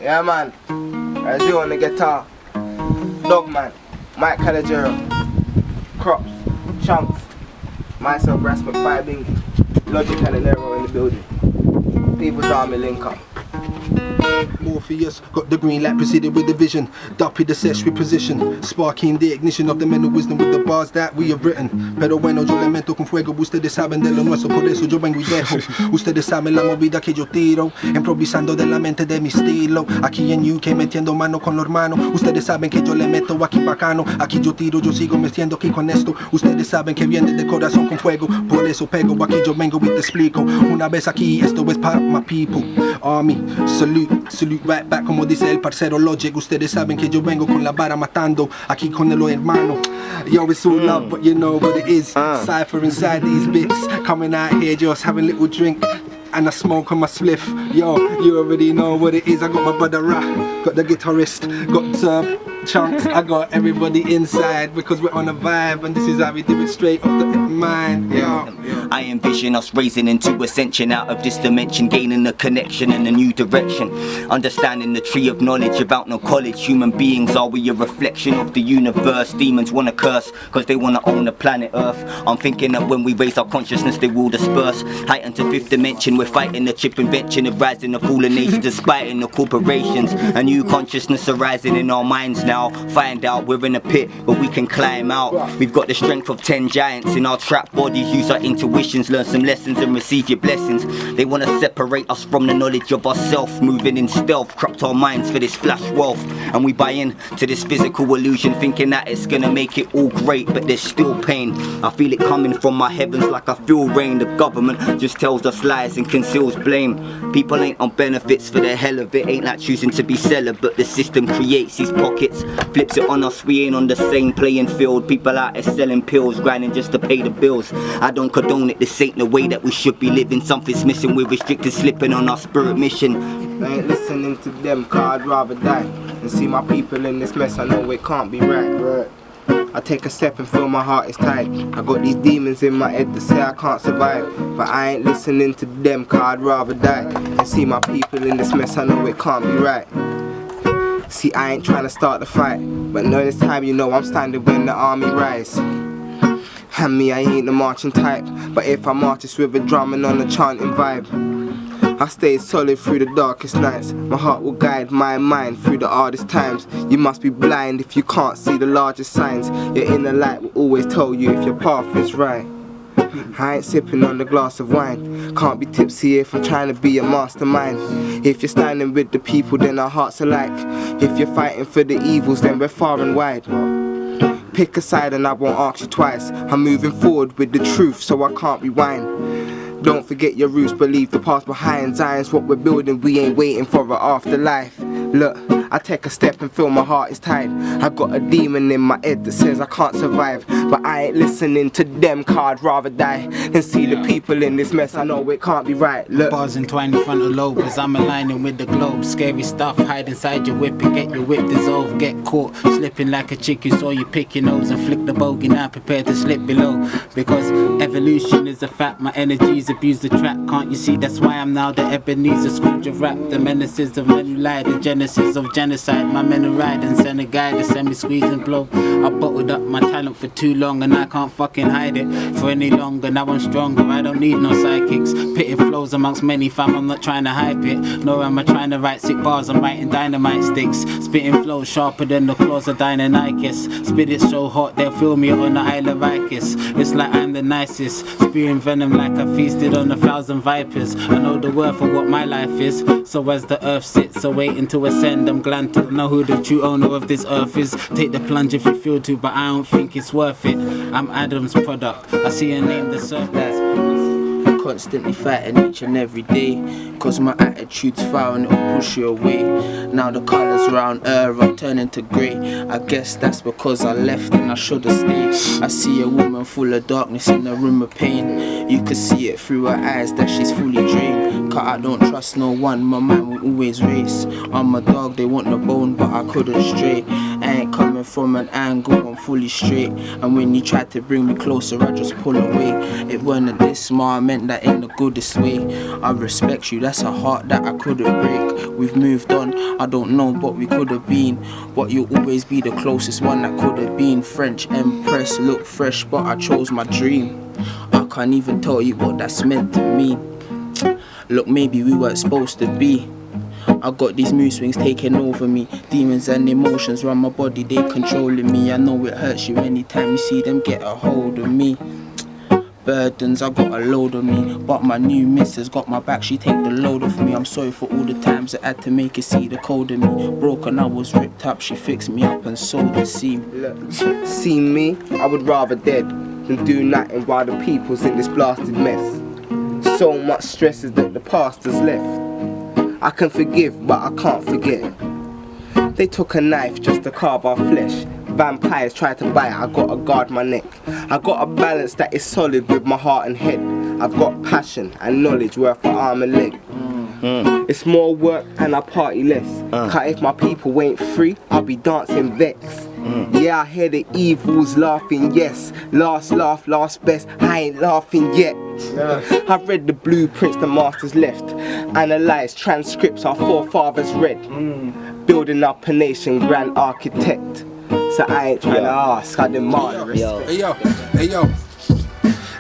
Yeah, man. Raziel on the guitar. Dogman. Mike Calagero. Kropz. Chunks. Myself, Raspect, Fyahbinghi. Logic and Nero in the building. People's Army link up. Morpheus, got the green light, proceeded with the vision. Duppy the sesh with precision, sparking the ignition of the mental wisdom with the bars that we have written. Pero bueno, yo le meto con fuego, ustedes saben de lo nuestro, por eso yo vengo y dejo. Ustedes saben la movida que yo tiro, improvisando de la mente de mi estilo. Aquí en UK metiendo mano con los hermanos, ustedes saben que yo le meto aquí bacano. Aquí yo tiro, yo sigo metiendo aquí con esto. Ustedes saben que viene de corazón con fuego, por eso pego, aquí yo vengo y te explico. Una vez aquí, esto es para my people. Army, salute right back como dice el parcero Logic. Ustedes saben que yo vengo con la vara matando aquí con el hermano. Yo, it's all love, but you know what it is. Cypher inside these bits, coming out here just having a little drink and I smoke on my spliff. Yo, you already know what it is. I got my brother Ra, got the guitarist, got Chunks, I got everybody inside because we're on a vibe and this is how we do it straight off the mind. Yo. I envision us raising into ascension out of this dimension, gaining a connection and a new direction. Understanding the tree of knowledge about no college. Human beings, are we a reflection of the universe? Demons wanna curse cause they wanna own the planet Earth. I'm thinking that when we raise our consciousness they will disperse. Heighten to fifth dimension, we're fighting the chip invention of rising of fallen nations despite the corporations. A new consciousness arising in our minds now. Find out we're in a pit but we can climb out. We've got the strength of 10 giants in our trapped bodies. Use our intuitions, learn some lessons and receive your blessings. They want to separate us from the knowledge of ourself, moving in stealth, corrupt our minds for this flash wealth. And we buy in to this physical illusion, thinking that it's gonna make it all great, but there's still pain. I feel it coming from my heavens like I feel rain. The government just tells us lies and conceals blame. People ain't on benefits for the hell of it. Ain't like choosing to be celibate. The system creates these pockets, flips it on us, we ain't on the same playing field. People out there selling pills, grinding just to pay the bills. I don't condone it, this ain't the way that we should be living. Something's missing, we're restricted, slipping on our spirit mission. I ain't listening to them, cause I'd rather die and see my people in this mess. I know it can't be right. I take a step and feel my heart is tight. I got these demons in my head that say I can't survive, but I ain't listening to them, cause I'd rather die and see my people in this mess. I know it can't be right. See, I ain't trying to start the fight, but know this time, you know I'm standing when the army rise. And me, I ain't the marching type, but if I march it's with a drum and on a chanting vibe. I stay solid through the darkest nights. My heart will guide my mind through the hardest times. You must be blind if you can't see the largest signs. Your inner light will always tell you if your path is right. I ain't sipping on the glass of wine. Can't be tipsy if I'm trying to be a mastermind. If you're standing with the people, then our hearts alike. If you're fighting for the evils, then we're far and wide. Pick a side and I won't ask you twice. I'm moving forward with the truth, so I can't rewind. Don't forget your roots, believe the past behind. Zion's what we're building, we ain't waiting for an afterlife. Look, I take a step and feel my heart is tied. I got a demon in my head that says I can't survive, but I ain't listening to them, cause I'd rather die than see the people in this mess. I know it can't be right. Look, bars entwined in front of lobes, I'm aligning with the globe. Scary stuff, hide inside your whip and get your whip dissolved. Get caught, slipping like a chick who saw you pick your nose and flick the bogey. Now prepare to slip below, because evolution is a fact. My energies abuse the track, can't you see? That's why I'm now the Ebenezer Scrooge of rap. The menaces of men who lie, the genesis of genocide. My men who ride and send a guy to send me squeeze and blow. I bottled up my talent for too long and I can't fucking hide it for any longer. Now I'm stronger, I don't need no psychics. Pitting flows amongst many, fam, I'm not trying to hype it. Nor am I trying to write sick bars, I'm writing dynamite sticks. Spitting flows sharper than the claws of Deinonychus. Spit it so hot they'll feel me on the Isle of Icus. It's like I'm the nicest, spewing venom like I feasted on 1,000 vipers. I know the worth of what my life is, so as the earth sits awaiting to ascend, I'm glad to know who the true owner of this earth is. Take the plunge if you feel to, but I don't think it's worth it. I'm Adam's product, I see a name the surplus. Constantly fighting each and every day, cause my attitude's foul and it'll push you away. Now the colours round her are turning to grey. I guess that's because I left and I should've stayed. I see a woman full of darkness in a room of pain. You can see it through her eyes that she's fully drained. Cause I don't trust no one, my mind will always race. I'm a dog, they want the bone but I couldn't stray. I ain't coming from an angle, I'm fully straight. And when you tried to bring me closer, I just pull away. It weren't this smart, I meant that in the goodest way. I respect you, that's a heart that I couldn't break. We've moved on, I don't know what we could have been, but you'll always be the closest one that could have been. French Empress, look fresh, but I chose my dream. I can't even tell you what that's meant to me. Look, maybe we weren't supposed to be. I got these mood swings taking over me. Demons and emotions run my body, they controlling me. I know it hurts you anytime you see them get a hold of me. Burdens, I got a load of me, but my new missus got my back, she take the load off me. I'm sorry for all the times I had to make her see the code of me. Broken, I was ripped up, she fixed me up and sewed the seam. Look, see me, I would rather dead than do nothing while the people's in this blasted mess. So much stress is that the past has left. I can forgive, but I can't forget. They took a knife just to carve our flesh. Vampires tried to bite, I gotta guard my neck. I got a balance that is solid with my heart and head. I've got passion and knowledge worth an arm and leg. It's more work and I party less. Cause if my people ain't free, I'll be dancing vex. Yeah, I hear the evils laughing, yes. Last laugh, last best, I ain't laughing yet. I've read the blueprints the masters left, analysed transcripts our forefathers read. Building up a nation, grand architect. So I ain't trying to ask, I demand the respect. Hey yo.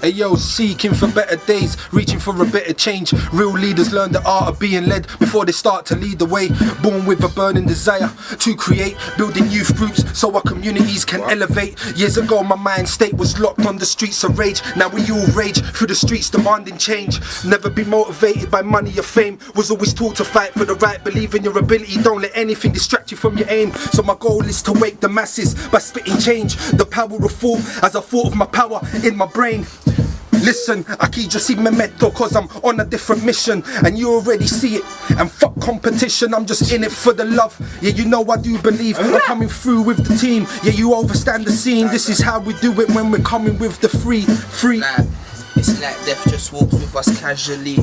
Hey yo, seeking for better days, reaching for a bit of change. Real leaders learn the art of being led before they start to lead the way. Born with a burning desire to create, building youth groups so our communities can elevate. Years ago my mind state was locked on the streets of rage. Now we all rage through the streets demanding change. Never be motivated by money or fame, was always taught to fight for the right. Believe in your ability, don't let anything distract you from your aim. So my goal is to wake the masses by spitting change. The power of thought as I thought of my power in my brain. Listen, aquí yo sí me meto cause I'm on a different mission and you already see it. And fuck competition, I'm just in it for the love. Yeah, you know I do believe I'm coming through with the team. Yeah, you overstand the scene. This is how we do it when we're coming with the free. It's like death just walks with us casually.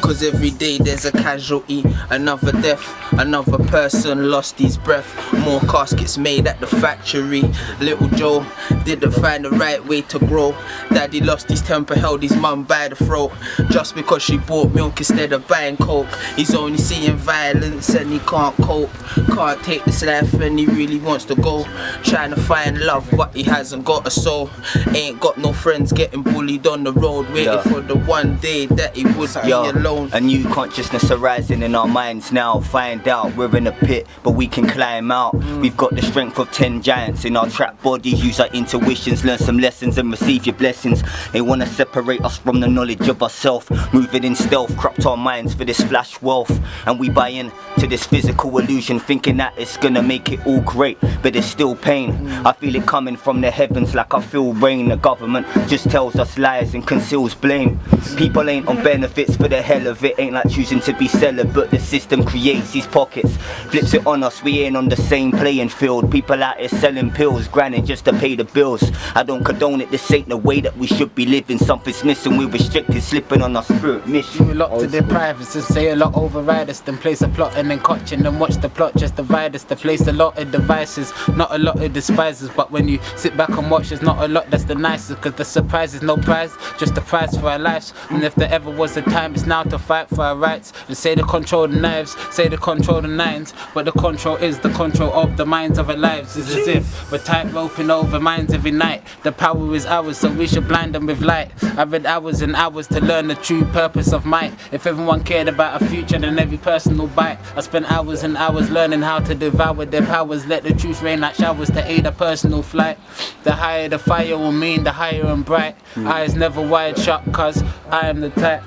Cause every day there's a casualty, another death, another person lost his breath. More caskets made at the factory. Little Joe didn't find the right way to grow. Daddy lost his temper, held his mum by the throat. Just because she bought milk instead of buying coke. He's only seeing violence and he can't cope. Can't take this life and he really wants to go. Trying to find love but he hasn't got a soul. Ain't got no friends, getting bullied on the road. Waiting for the one day that he would be alone. A new consciousness arising in our minds now. Find out we're in a pit, but we can climb out. We've got the strength of 10 giants in our trapped bodies. Use our intuitions, learn some lessons and receive your blessings. They wanna separate us from the knowledge of ourself. Moving in stealth, corrupt our minds for this flash wealth. And we buy in to this physical illusion, thinking that it's gonna make it all great, but it's still pain. I feel it coming from the heavens like I feel rain. The government just tells us lies and conceals blame. People ain't on benefits for the hell of it. Ain't like choosing to be celibate. The system creates these pockets, flips it on us. We ain't on the same playing field. People out here selling pills, grinding just to pay the bills. I don't condone it, this ain't the way that we should be living. Something's missing, we're restricted, slipping on our spirit mission. We lock to their privacy, say a lot override us, then place a plot and then cotchin' and watch the plot just divide us. To place a lot of devices, not a lot of despisers. But when you sit back and watch, there's not a lot that's the nicest. Cause the surprise is no prize, just the prize for our lives. And if there ever was a time, it's now to fight for our rights. They say they control the knives, say they control the nines, but the control is the control of the minds of our lives. It's as if we're tight roping over minds every night. The power is ours, so we should blind them with light. I read hours and hours to learn the true purpose of might. If everyone cared about a future, then every person will bite. I spent hours and hours learning how to devour their powers. Let the truth rain like showers to aid a personal flight. The higher the fire will mean, the higher and bright. Eyes never wide shut, cause I am the type.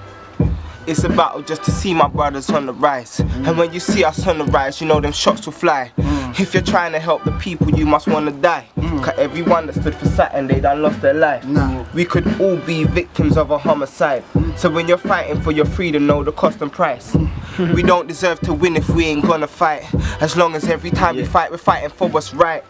It's a battle just to see my brothers on the rise. And when you see us on the rise, you know them shots will fly. If you're trying to help the people, you must wanna die. Cause everyone that stood for something, they done lost their life. We could all be victims of a homicide. So when you're fighting for your freedom, know the cost and price. We don't deserve to win if we ain't gonna fight. As long as every time we fight, we're fighting for what's right.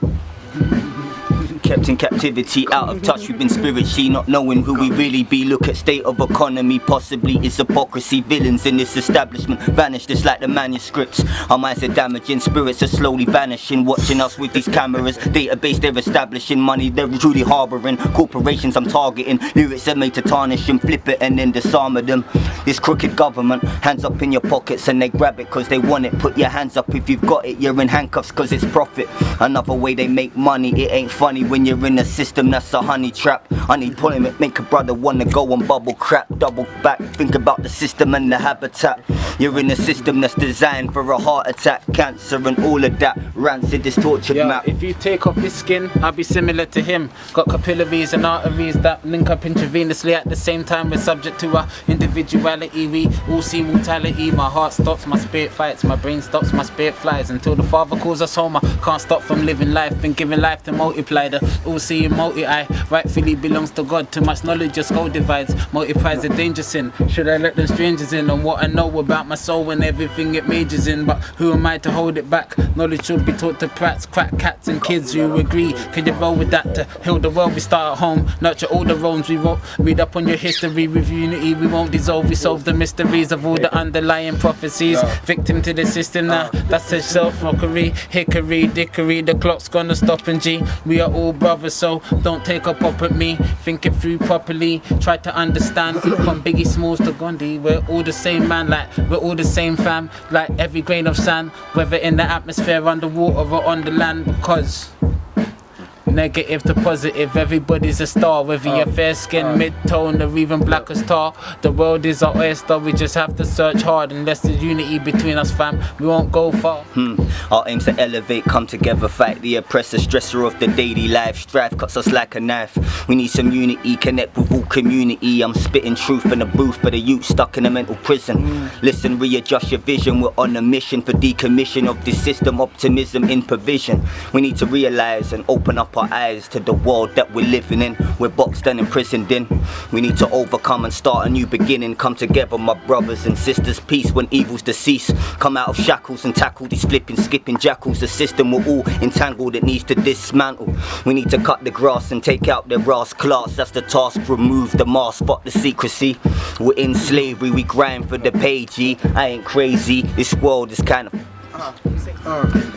kept in captivity, out of touch, we've been spiritually, not knowing who we really be. Look at state of economy, possibly it's hypocrisy. Villains in this establishment vanish just like the manuscripts. Our minds are damaging, spirits are slowly vanishing. Watching us with these cameras, database they're establishing. Money they're truly harboring, corporations I'm targeting. Lyrics are made to tarnish them, flip it and then disarm them. This crooked government, hands up in your pockets and they grab it cause they want it. Put your hands up if you've got it, you're in handcuffs cause it's profit. Another way they make money, it ain't funny when you're in a system that's a honey trap. Unemployment make a brother wanna go on bubble crap. Double back, think about the system and the habitat. You're in a system that's designed for a heart attack, cancer and all of that. Rancid, this tortured map. If you take off his skin, I'll be similar to him. Got capillaries and arteries that link up intravenously at the same time. We're subject to our individuality. We all see mortality. My heart stops, my spirit fights. My brain stops, my spirit flies. Until the Father calls us home, I can't stop from living life and giving life to multiply. The all-seeing multi-eye rightfully belongs to God. Too much knowledge, your skull divides. Multiplies the danger sin. Should I let them strangers in on what I know about my soul and everything it majors in? But who am I to hold it back? Knowledge should be taught to prats, crack cats and kids. You agree? Can you roll with that? To heal the world, we start at home. Nurture all the wrongs we wrote. Read up on your history. With unity, we won't dissolve. We solve the mysteries of all the underlying prophecies. Victim to the system now. That's a self-mockery. Hickory, dickory. The clock's gonna stop and G. We are all brothers, so don't take a pop at me. Think it through properly. Try to understand. From Biggie Smalls to Gandhi, we're all the same man. Like we're all the same fam. Like every grain of sand, whether in the atmosphere, underwater or on the land. Because negative to positive, everybody's a star. Whether you're fair skin, mid-tone, or even black as tar. The world is our oyster, we just have to search hard. Unless there's unity between us, fam, we won't go far. Our aims to elevate, come together, fight the oppressor, stressor of the daily life. Strife cuts us like a knife. We need some unity, connect with all community. I'm spitting truth in the booth for the youth stuck in a mental prison. Listen, readjust your vision, we're on a mission for decommission of this system, optimism in provision. We need to realize and open up our eyes to the world that we're living in. We're boxed and imprisoned in. We need to overcome and start a new beginning. Come together, my brothers and sisters. Peace when evil's deceased. Come out of shackles and tackle these flipping, skipping jackals. The system we're all entangled, it needs to dismantle. We need to cut the grass and take out their rass class. That's the task. Remove the mask, spot the secrecy. We're in slavery, we grind for the pay, G. I ain't crazy, this world is kind of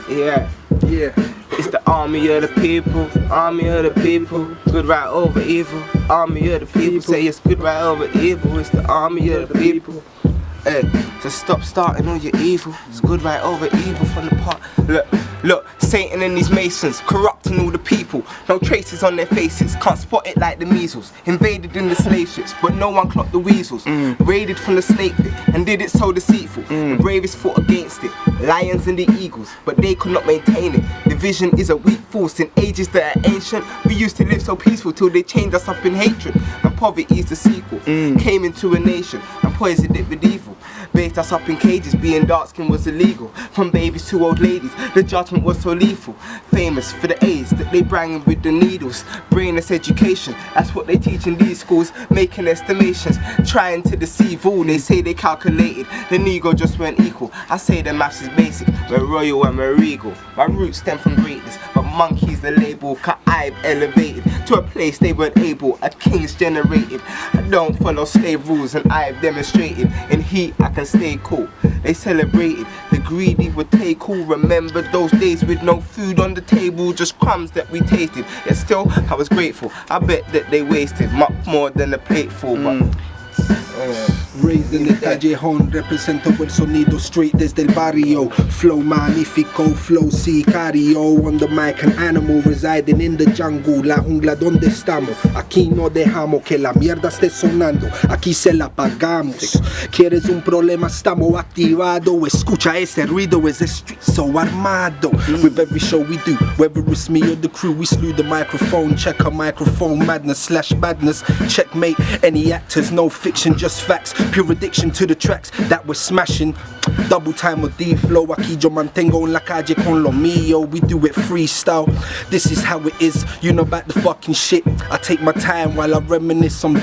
yeah. It's the army of the people, army of the people. Good right over evil, army of the people. Say it's good right over evil. It's the army of the people. Hey, so stop starting all your evil. It's good right over evil from the part. Look, Satan and these masons corrupting all the people. No traces on their faces, can't spot it like the measles. Invaded in the slave ships, but no one clocked the weasels. Raided from the snake pit and did it so deceitful. The bravest fought against it, lions and the eagles, but they could not maintain it. Division is a weak force in ages that are ancient. We used to live so peaceful till they chained us up in hatred. And poverty is the sequel. Came into a nation and poisoned it with evil. Baked us up in cages, being dark skin was illegal. From babies to old ladies, the judgment was so lethal. Famous for the A's that they bring with the needles. Brainless education, that's what they teach in these schools. Making estimations, trying to deceive all. They say they calculated, the Negro just weren't equal. I say the maths is basic, we're royal and we're regal. My roots stem from greatness, but monkey's the label. Cause I've elevated to a place they weren't able. A king's generated. I don't follow slave rules and I've demonstrated. In heat I can stay cool. They celebrated, the greedy would take all. Remember those days with no food on the table, just crumbs that we tasted. Yet still I was grateful. I bet that they wasted much more than a plateful. Raised in the callejón, represento el sonido straight desde el barrio. Flow magnífico, flow sicario. On the mic, an animal residing in the jungle. La jungla donde estamos. Aquí no dejamos que la mierda esté sonando. Aquí se la pagamos. ¿Quieres un problema? Estamos activado. Escucha ese ruido, es the street so armado. With every show we do, whether it's me or the crew, we slew the microphone. Check our microphone madness / badness. Checkmate any actors, no fiction, just facts. Pure addiction to the tracks that we're smashing. Double time with D-flow. Aquí yo mantengo en la calle con lo mío. We do it freestyle. This is how it is. You know about the fucking shit. I take my time while I reminisce on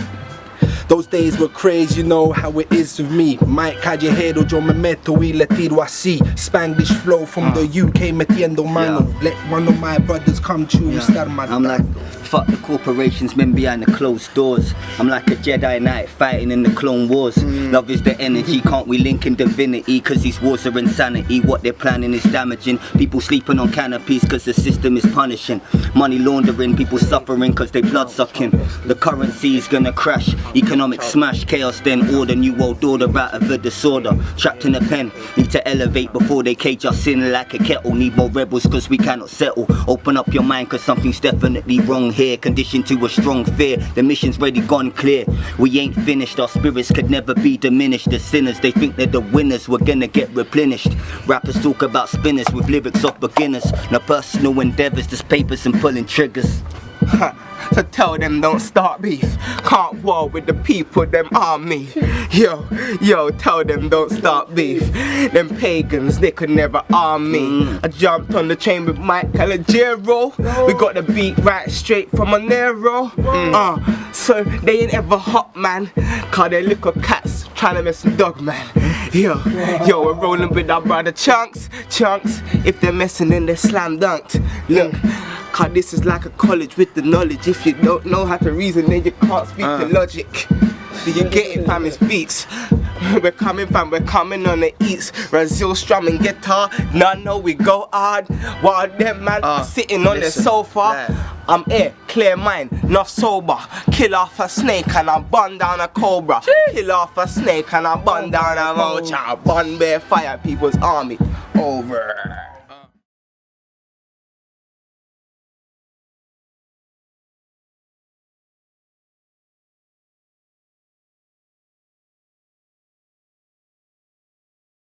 Those days were crazy, you know how it is with me. Mike Callejero, yo me meto y le tiro así. Spanglish flow from the UK, metiendo mano. Let one of my brothers come true, estar mal. I'm like, fuck the corporations, men behind the closed doors. I'm like a Jedi Knight fighting in the Clone Wars. Love is the energy, can't we link in divinity? Cause these wars are insanity, what they're planning is damaging. People sleeping on canopies cause the system is punishing. Money laundering, people suffering cause they blood sucking. The currency is gonna crash, economic smash, chaos then order, new world order out of the disorder. Trapped in a pen, need to elevate before they cage us in like a kettle. Need more rebels cause we cannot settle. Open up your mind cause something's definitely wrong here. Conditioned to a strong fear, the mission's ready gone clear. We ain't finished, our spirits could never be diminished. The sinners, they think they're the winners, we're gonna get replenished. Rappers talk about spinners with lyrics of beginners. No personal endeavors, just papers and pulling triggers. So tell them don't start beef. Can't war with the people, them army. Yo, tell them don't start beef. Them pagans, they could never arm me. I jumped on the train with Mike Callejero. We got the beat right straight from a Nero. So they ain't ever hot, man. Cause they little cats trying to mess with Dogman. Yo, we're rolling with our brother Chunks. If they're messing, then they're slam dunked. Look. Cause this is like a college with the knowledge. If you don't know how to reason, then you can't speak the logic. Do you get it, fam? It's Beatz. We're coming, fam, we're coming on the eats. Raziel strumming guitar, no, we go hard. While them man sitting on the sofa. I'm here, clear mind, not sober. Kill off a snake and I burn down a cobra. Kill off a snake and I burn down a vulture. Burn bare fire people's army. Over.